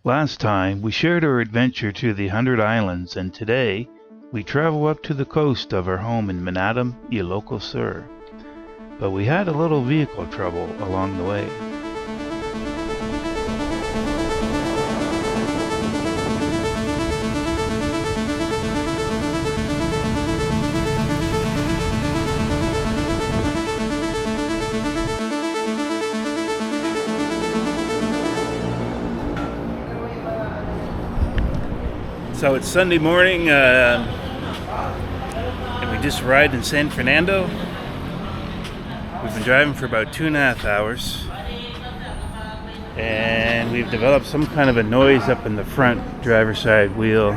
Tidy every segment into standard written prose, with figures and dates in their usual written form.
Last time, we shared our adventure to the 100 Islands, and today, we travel up to the coast of our home in Man-Atong, Ilocos Sur. But we had a little vehicle trouble along the way. So it's Sunday morning, and we just arrived in San Fernando. We've been driving for about 2.5 hours, and we've developed some kind of a noise up in the front driver's side wheel,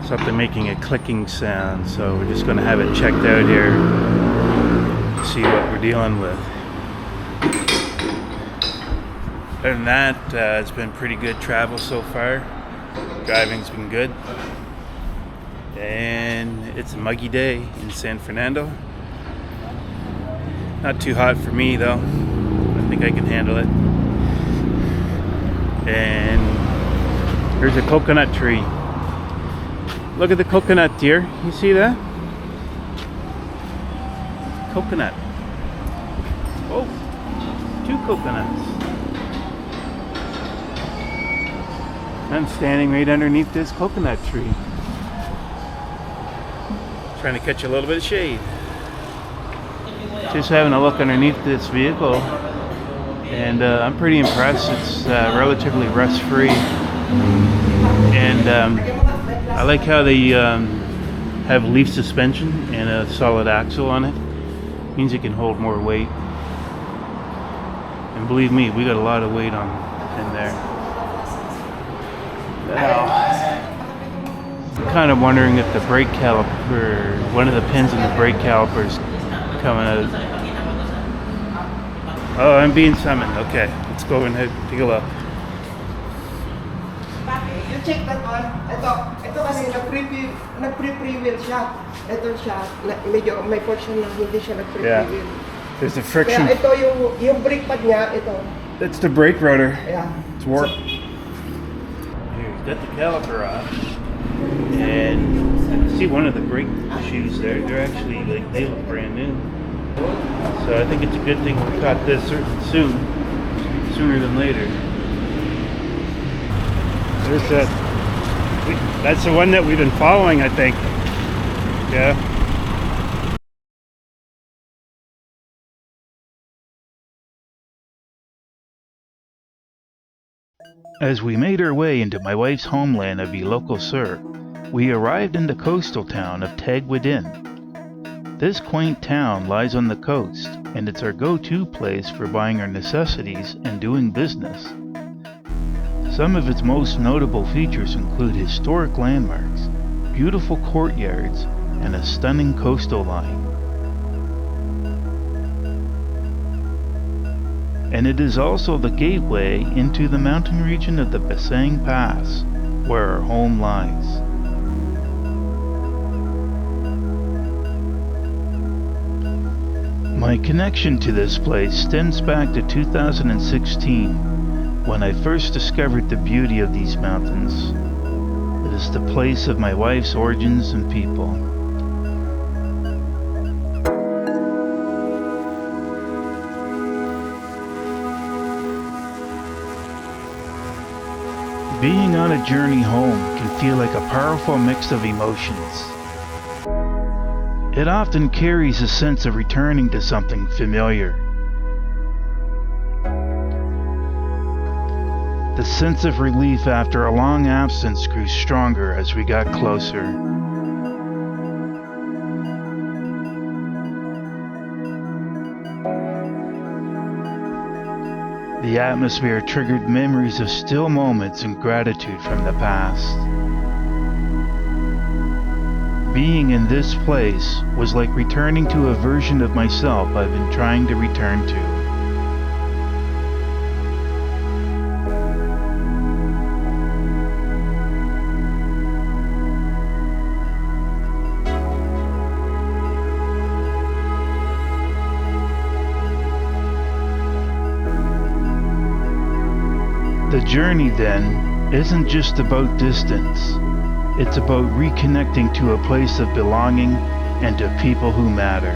something making a clicking sound. So we're just going to have it checked out here to see what we're dealing with. Other than that, it's been pretty good travel so far. Driving's been good, and it's a muggy day in San Fernando. Not too hot for me though. I think I can handle it. And there's a coconut tree. Look at the coconut, dear. You see that? Coconut. Oh, 2 coconuts. I'm standing right underneath this coconut tree, trying to catch a little bit of shade. Just having a look underneath this vehicle, and I'm pretty impressed. It's relatively rust-free, and I like how they have leaf suspension and a solid axle on it. Means it can hold more weight, and believe me, we got a lot of weight on in there. Now, I'm kind of wondering if the brake caliper, one of the pins in the brake caliper is coming out. Oh, I'm being summoned. Okay, let's go and take a look. You check that one. Ito kasi nag-pre-wheel siya. Ito siya, medyo may portion na hindi siya nag-pre-wheel. Yeah, there's a friction. Kaya ito yung brake pad niya, ito. That's the brake rotor. Yeah. It's warped. Got the caliper off, and I can see one of the brake shoes there. They're actually they look brand new. So I think it's a good thing we caught this sooner than later. There's that. That's the one that we've been following, I think. Yeah. As we made our way into my wife's homeland of Ilocos Sur, we arrived in the coastal town of Tagudin. This quaint town lies on the coast, and it's our go-to place for buying our necessities and doing business. Some of its most notable features include historic landmarks, beautiful courtyards, and a stunning coastal line. And it is also the gateway into the mountain region of the Bessang Pass, where our home lies. My connection to this place stems back to 2016, when I first discovered the beauty of these mountains. It is the place of my wife's origins and people. Being on a journey home can feel like a powerful mix of emotions. It often carries a sense of returning to something familiar. The sense of relief after a long absence grew stronger as we got closer. The atmosphere triggered memories of still moments and gratitude from the past. Being in this place was like returning to a version of myself I've been trying to return to. The The journey, then, isn't just about distance. It's about reconnecting to a place of belonging and to people who matter.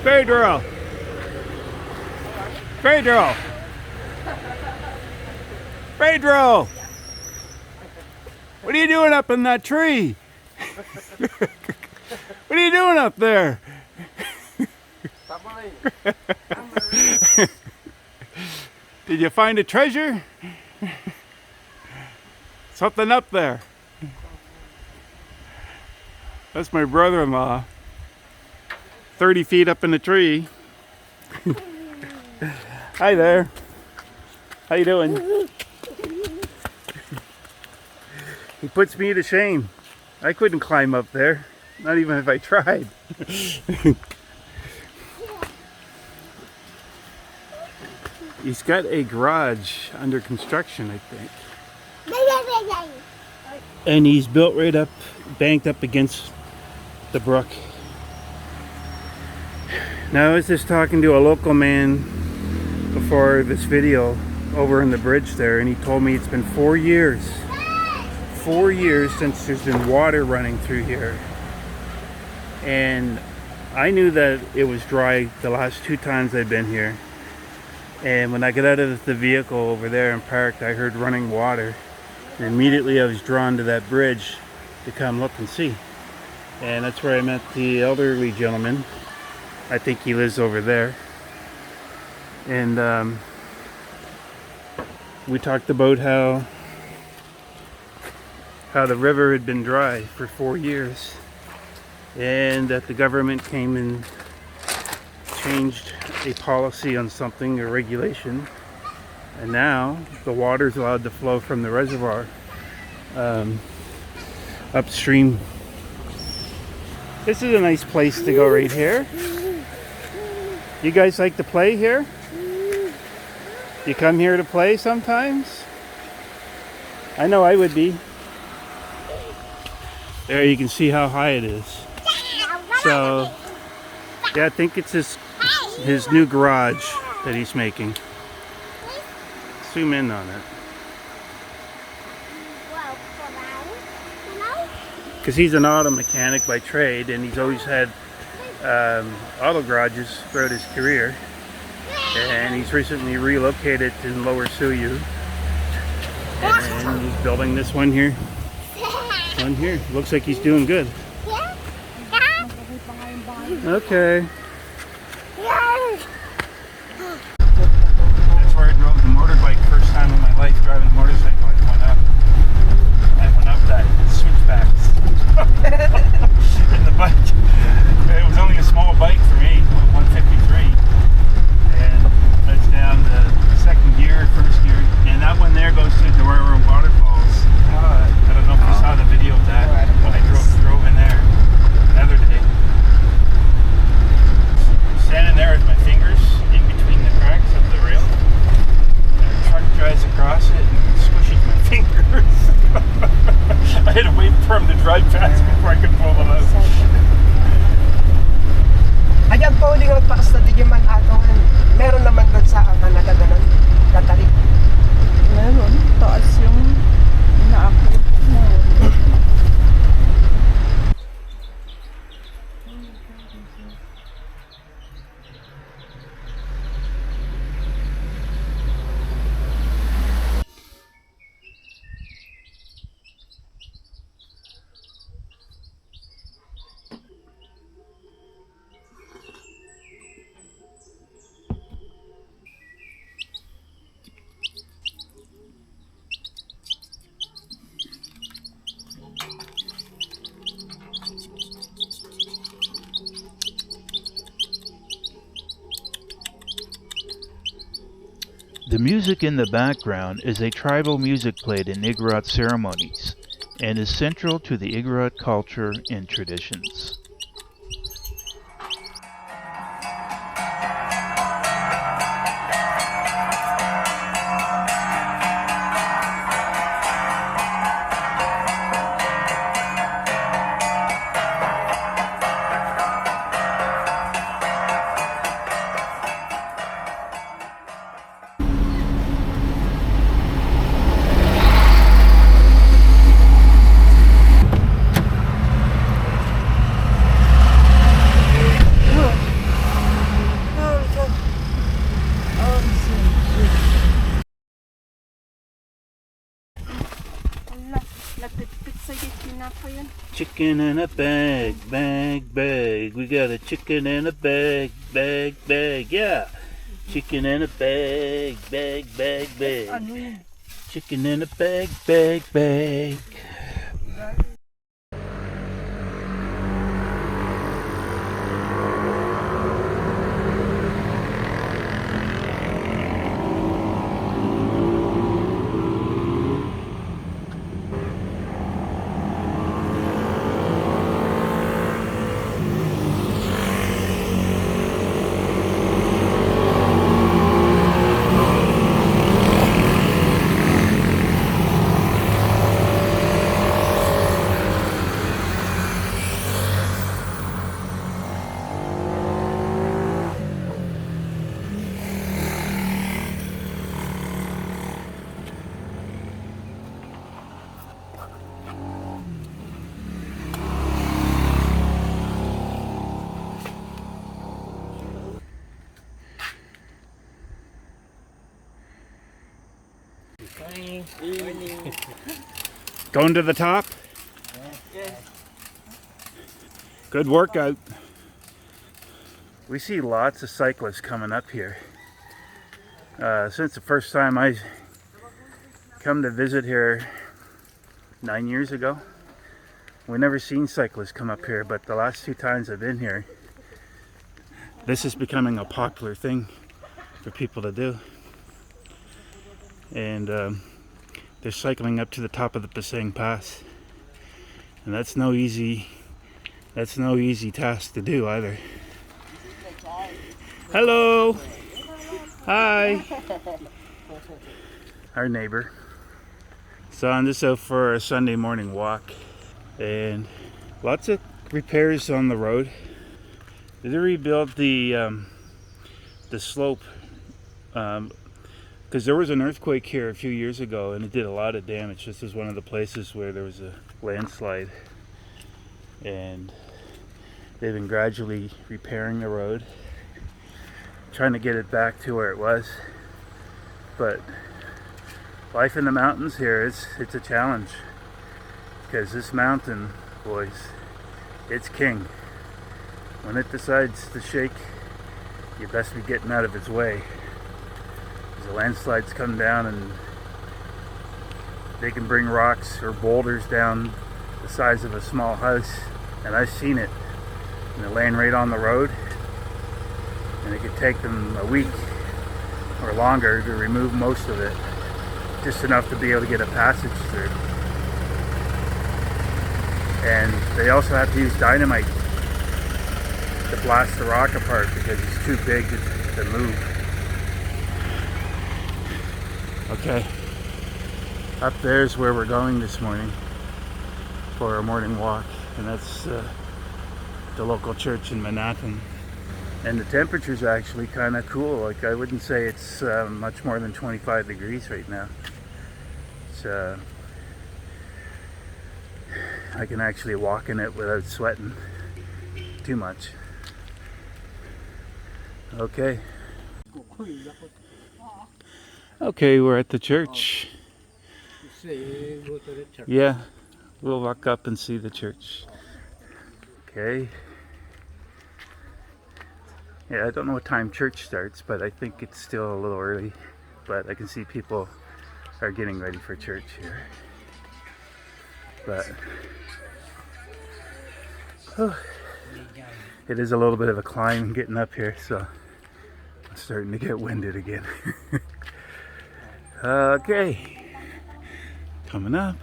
Pedro! Pedro! Pedro! What are you doing up in that tree? What are you doing up there? Did you find a treasure? Something up there. That's my brother-in-law. 30 feet up in the tree. Hi there. How you doing? He puts me to shame. I couldn't climb up there. Not even if I tried. He's got a garage under construction, I think. And he's built right up, banked up against the brook. Now I was just talking to a local man before this video over in the bridge there, and he told me it's been 4 years. 4 years since there's been water running through here. And I knew that it was dry the last 2 times I've been here. And when I got out of the vehicle over there and parked, I heard running water. And immediately I was drawn to that bridge to come look and see. And that's where I met the elderly gentleman. I think he lives over there. And we talked about how the river had been dry for 4 years, and that the government came and changed a policy on something, a regulation, and now the water is allowed to flow from the reservoir upstream. This is a nice place to go right here. You guys like to play here? You come here to play sometimes? I know I would be. There you can see how high it is. So, yeah, I think it's his new garage that he's making. Zoom in on it. Because he's an auto mechanic by trade, and he's always had auto garages throughout his career, and he's recently relocated to Lower Suyu, and he's building this one here. Looks like he's doing good. Okay. That's where I drove the motorbike first time in my life, driving a motorcycle. I went up that switchbacks in the bike. It was only a small bike for me, 153, and that's down the second gear, first gear, and that one there goes to the Dorero waterfalls. I don't know if you saw the video of that when I drove in there the other day. I'm standing there with my fingers in between the cracks of the rail, and a truck drives across it and squishes my fingers. I had to wait for him to drive past before I could pull them out. Ayan po uling ang taas na digyan Man-Atong. Meron naman doon sa Canada ganun. Katarik. Meron. Taas yung inaakit mo. The music in the background is a tribal music played in Igorot ceremonies and is central to the Igorot culture and traditions. Chicken in a bag, bag, bag. We got a chicken in a bag, bag, bag. Yeah. Chicken in a bag, bag, bag, bag. Chicken in a bag, bag, bag. Going to the top? Yes. Good workout. We see lots of cyclists coming up here. Since the first time I come to visit here 9 years ago, we never seen cyclists come up here, but the last 2 times I've been here, this is becoming a popular thing for people to do. And they're cycling up to the top of the Bessang Pass, and that's no easy task to do either. Hello. Hi. Our neighbor. So I'm just out for a Sunday morning walk, and lots of repairs on the road. They rebuilt the slope. Because there was an earthquake here a few years ago and it did a lot of damage. This is one of the places where there was a landslide, and they've been gradually repairing the road, trying to get it back to where it was. But life in the mountains here it's a challenge, because this mountain, boys, it's king. When it decides to shake, you best be getting out of its way. The landslides come down and they can bring rocks or boulders down the size of a small house, and I've seen it. And they're laying right on the road, and it could take them a week or longer to remove most of it, just enough to be able to get a passage through. And they also have to use dynamite to blast the rock apart because it's too big to move. Okay, up there's where we're going this morning for our morning walk, and that's the local church in Man-Atong. And the temperature's actually kind of cool. Like, I wouldn't say it's much more than 25 degrees right now. It's, I can actually walk in it without sweating too much. Okay. Okay, we're at the church. Yeah, we'll walk up and see the church. Okay. Yeah, I don't know what time church starts, but I think it's still a little early. But I can see people are getting ready for church here. But it is a little bit of a climb getting up here, so I'm starting to get winded again. Okay. Coming up.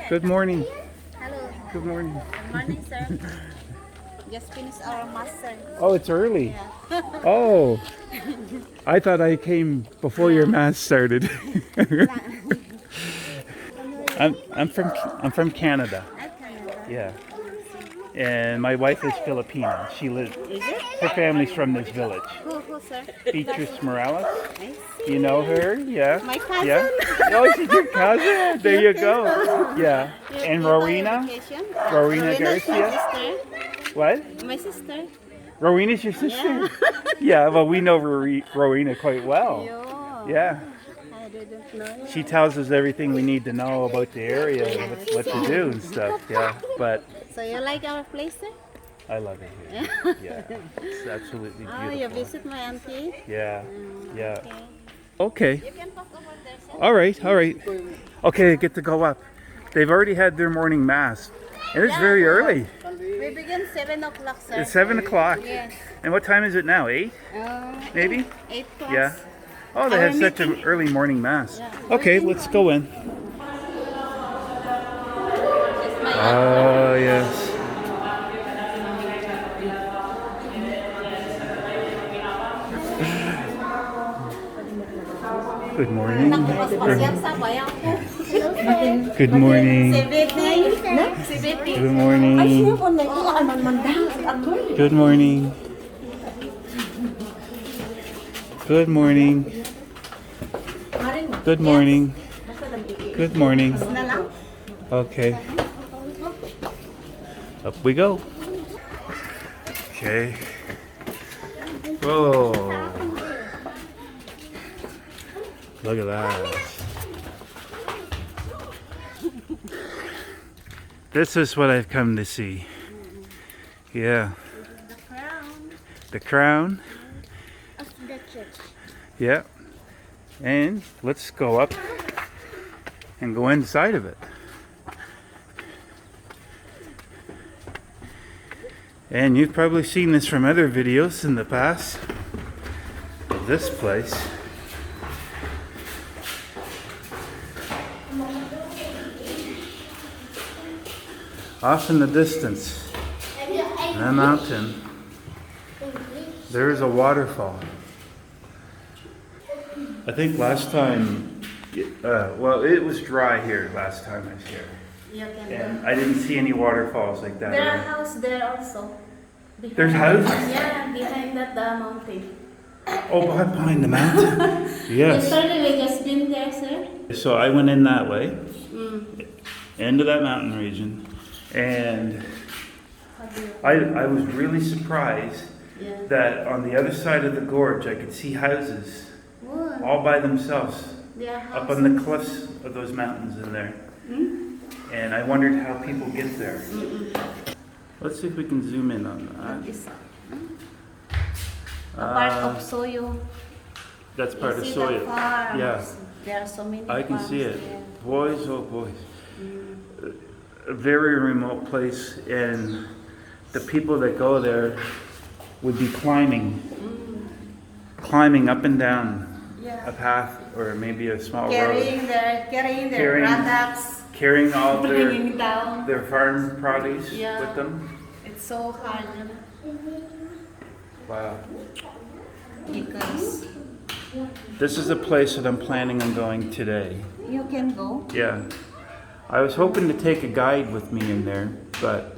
Good morning. Hello. Good morning. Good morning, sir. Just finished our master. Oh, it's early. Yeah. Oh. I thought I came before your mass started. I'm from Canada. Yeah. And my wife is Filipino. She lives. Is it? Her family's from this village. Who, sir? Beatrice Morales. I see. You know her? Yeah. My cousin. Yeah. Oh, she's your cousin. There you go. Yeah. And Rowena? Rowena Garcia? My What? sister. My sister. Rowena's your sister? Yeah, well, we know Rowena quite well. Yo. Yeah. I didn't know. She tells us everything we need to know about the area and what to do and stuff. Yeah. But So you like our place, sir? I love it here. Yeah. It's absolutely Oh, you beautiful. visit my auntie? Yeah. Yeah. Okay. Okay. You can pass over there, sir. All right. All right. Okay, I get to go up. They've already had their morning mass. And it's very early. We begin 7 o'clock, sir. It's 7 o'clock. Yes. And what time is it now? 8? Maybe? 8 plus. Yeah. Oh, they Our had such an early morning mass. Yeah. Okay, let's go in. It's my Oh, yes. Good morning. Gangsa, bayan ko. Good morning. Si Betty. Si Betty. Good morning. Good morning. Good morning. Good morning. Good morning. Na lang. Okay. Up we go. Okay. Whoa. Look at that. This is what I've come to see. Yeah. The crown. Of the church. Yeah. And let's go up and go inside of it. And you've probably seen this from other videos in the past of this place. Off in the distance, in a mountain, there is a waterfall. I think last time, well, it was dry here last time I was here. You can And I didn't see any waterfalls like There are that. house there also. Behind. There's houses? Yeah, behind that mountain. Oh, behind the mountain? Yes. Yesterday we just been there, sir. So I went in that way, Mm. into that mountain region, and I was really surprised Yeah. that on the other side of the gorge I could see houses What? all by themselves They are up houses. on the cliffs of those mountains in there. And I wondered how people get there. Let's see if we can zoom in on That that. is a part Uh, of Soyo. That's part of You see Soya. the farms. Yeah. There are so many I can farms see it. there. Boys, oh boys. A very remote place, and the people that go there would be climbing up and down Yeah. a path or maybe a small road, Carrying their Carrying- products, carrying all bringing down. their farm produce Yeah. with them. It's so hard, Wow. because This is a place that I'm planning on going today. you can go. Yeah. I was hoping to take a guide with me in there, but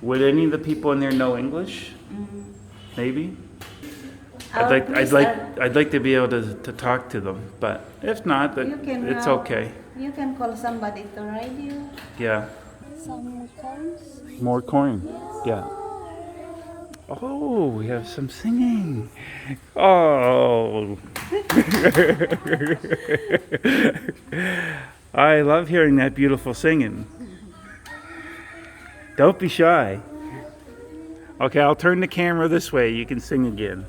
would any of the people in there know English? Maybe. I'd like to be able to talk to them, but if not, that You can, it's okay. You can call somebody to ride you. Yeah. Some coins. More coin. Yeah. Oh, we have some singing. Oh. I love hearing that beautiful singing. Don't be shy. Okay, I'll turn the camera this way. You can sing again.